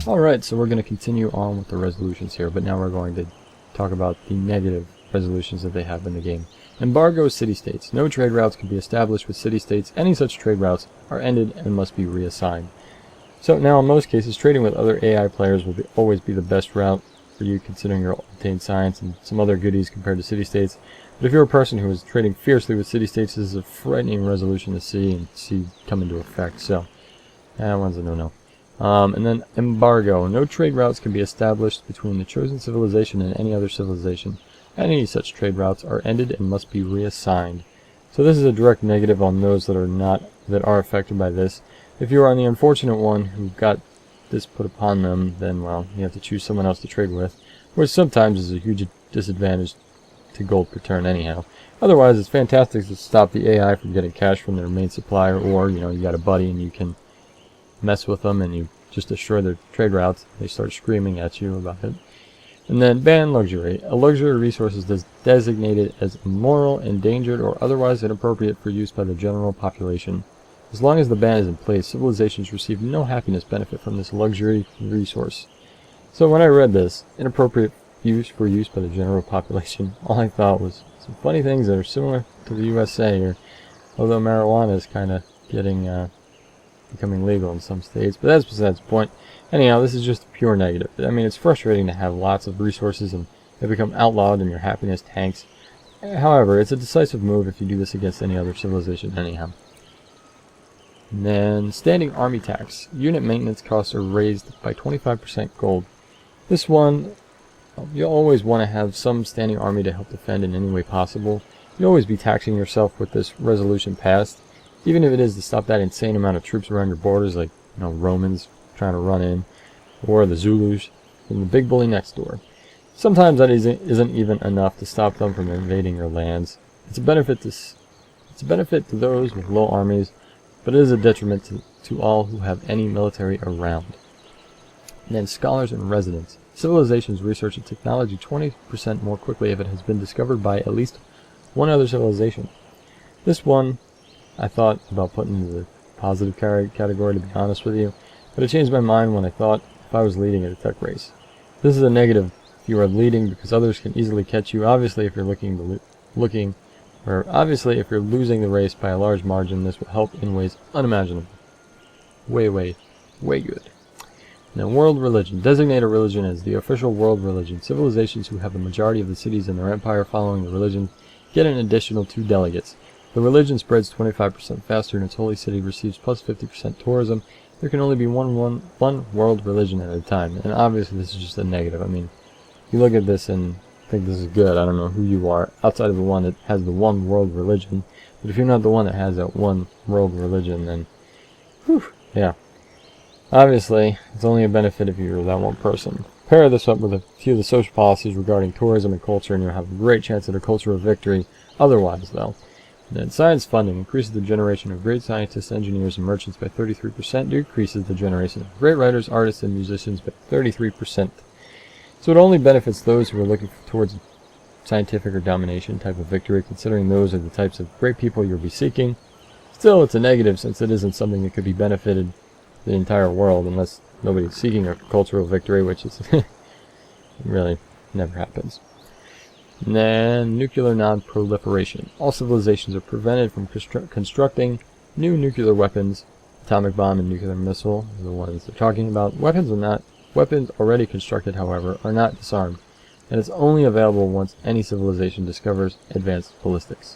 Alright, so we're going to continue on with the resolutions here, but now we're going to talk about the negative resolutions that they have in the game. Embargo city-states. No trade routes can be established with city-states. Any such trade routes are ended and must be reassigned. So now in most cases, trading with other AI players will always be the best route for you, considering your obtained science and some other goodies compared to city-states. But if you're a person who is trading fiercely with city-states, this is a frightening resolution to see come into effect. So that one's a no-no. And then embargo. No trade routes can be established between the chosen civilization and any other civilization. Any such trade routes are ended and must be reassigned. So this is a direct negative on those that are affected by this. If you are on the unfortunate one who got this put upon them, then well, you have to choose someone else to trade with, which sometimes is a huge disadvantage to gold per turn anyhow. Otherwise, it's fantastic to stop the AI from getting cash from their main supplier, or you got a buddy and you can mess with them and you just destroy their trade routes. They start screaming at you about it. And then ban luxury. A luxury resource is designated as immoral, endangered, or otherwise inappropriate for use by the general population. As long as the ban is in place, civilizations receive no happiness benefit from this luxury resource. So when I read this, inappropriate use by the general population, all I thought was some funny things that are similar to the USA here, although marijuana is kind of becoming legal in some states, but that's besides the point. Anyhow, this is just pure negative. I mean, it's frustrating to have lots of resources and they become outlawed and your happiness tanks. However, it's a decisive move if you do this against any other civilization anyhow. And then, standing army tax. Unit maintenance costs are raised by 25% gold. This one, you'll always want to have some standing army to help defend in any way possible. You'll always be taxing yourself with this resolution passed, even if it is to stop that insane amount of troops around your borders, like Romans trying to run in, or the Zulus from the big bully next door. Sometimes that isn't even enough to stop them from invading your lands. It's a benefit to those with low armies, but it is a detriment to all who have any military around. And then scholars and residents. Civilizations research and technology 20% more quickly if it has been discovered by at least one other civilization. This one I thought about putting into the positive category, to be honest with you, but I changed my mind when I thought if I was leading a tech race. This is a negative if you are leading because others can easily catch you. Obviously, if you're if you're losing the race by a large margin, this will help in ways unimaginable. Way good. Now, world religion. Designate a religion as the official world religion. Civilizations who have the majority of the cities in their empire following the religion get an additional 2 delegates. The religion spreads 25% faster and its holy city receives plus 50% tourism. There can only be one world religion at a time, and obviously this is just a negative. I mean, you look at this and think this is good. I don't know who you are outside of the one that has the one world religion, but if you're not the one that has that one world religion, then yeah. Obviously, it's only a benefit if you're that one person. Pair this up with a few of the social policies regarding tourism and culture, and you'll have a great chance at a cultural victory. Otherwise, though. And then science funding increases the generation of great scientists, engineers, and merchants by 33%, decreases the generation of great writers, artists, and musicians by 33%. So it only benefits those who are looking towards scientific or domination type of victory, considering those are the types of great people you'll be seeking. Still, it's a negative since it isn't something that could be benefited the entire world unless nobody's seeking a cultural victory, which is really never happens. And then nuclear non-proliferation. All civilizations are prevented from constructing new nuclear weapons. Atomic bomb and nuclear missile are the ones they're talking about. Weapons already constructed, however, are not disarmed, and it's only available once any civilization discovers advanced ballistics.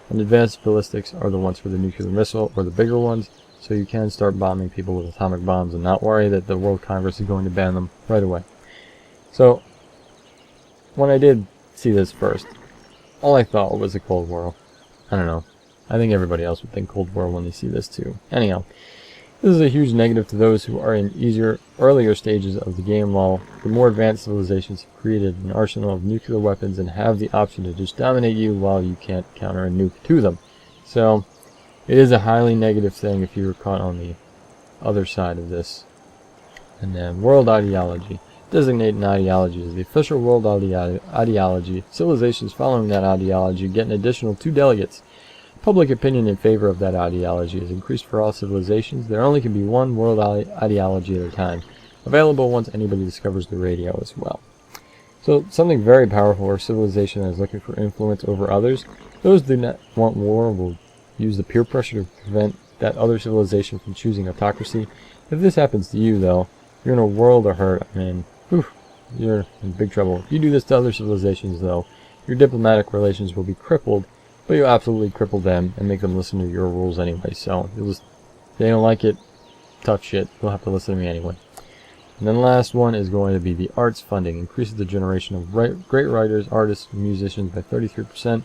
And advanced ballistics are the ones for the nuclear missile, or the bigger ones, so you can start bombing people with atomic bombs and not worry that the World Congress is going to ban them right away. So, when I did see this first, all I thought was a Cold War. I don't know. I think everybody else would think Cold War when they see this too. Anyhow, this is a huge negative to those who are in earlier stages of the game, while the more advanced civilizations have created an arsenal of nuclear weapons and have the option to just dominate you while you can't counter a nuke to them. So, it is a highly negative thing if you were caught on the other side of this. And then world ideology. Designate an ideology as the official world ideology. Civilizations following that ideology get an additional 2 delegates. Public opinion in favor of that ideology is increased for all civilizations. There only can be one world ideology at a time. available once anybody discovers the radio as well. So something very powerful or civilization that is looking for influence over others. Those who do not want war will use the peer pressure to prevent that other civilization from choosing autocracy. If this happens to you, though, you're in a world of hurt, and you're in big trouble. If you do this to other civilizations, though, your diplomatic relations will be crippled, but you'll absolutely cripple them and make them listen to your rules anyway. So if they don't like it, tough shit. They'll have to listen to me anyway. And then the last one is going to be the arts funding. Increases the generation of great writers, artists, and musicians by 33%.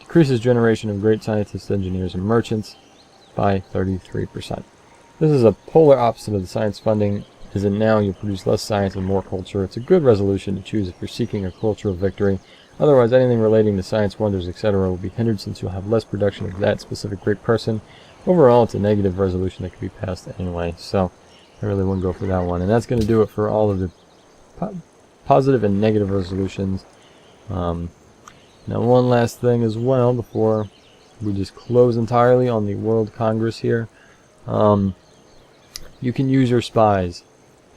Decreases generation of great scientists, engineers, and merchants by 33%. This is a polar opposite of the science funding, as in now you'll produce less science and more culture. It's a good resolution to choose if you're seeking a cultural victory. Otherwise, anything relating to science wonders, etc. will be hindered since you'll have less production of that specific great person. Overall, it's a negative resolution that could be passed anyway, so I really wouldn't go for that one. And that's going to do it for all of the positive and negative resolutions. Now, one last thing as well before we just close entirely on the World Congress here. You can use your spies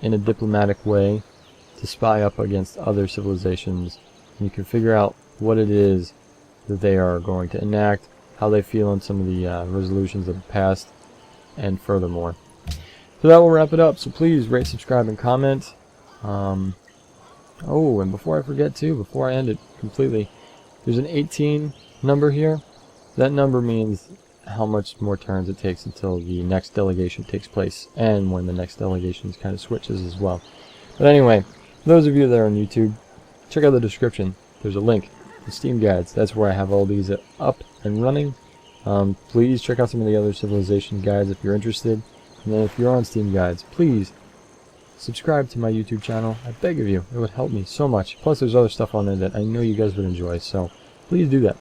in a diplomatic way to spy up against other civilizations. You can figure out what it is that they are going to enact, how they feel on some of the resolutions that have passed, and furthermore. So that will wrap it up. So please rate, subscribe, and comment. Oh, and before I forget to, before I end it completely, there's an 18 number here. That number means how much more turns it takes until the next delegation takes place, and when the next delegation kind of switches as well. But anyway, for those of you that are on YouTube, check out the description. There's a link to Steam Guides. That's where I have all these up and running. Please check out some of the other civilization guides if you're interested. And then if you're on Steam Guides, please subscribe to my YouTube channel. I beg of you. It would help me so much. Plus there's other stuff on there that I know you guys would enjoy, so please do that.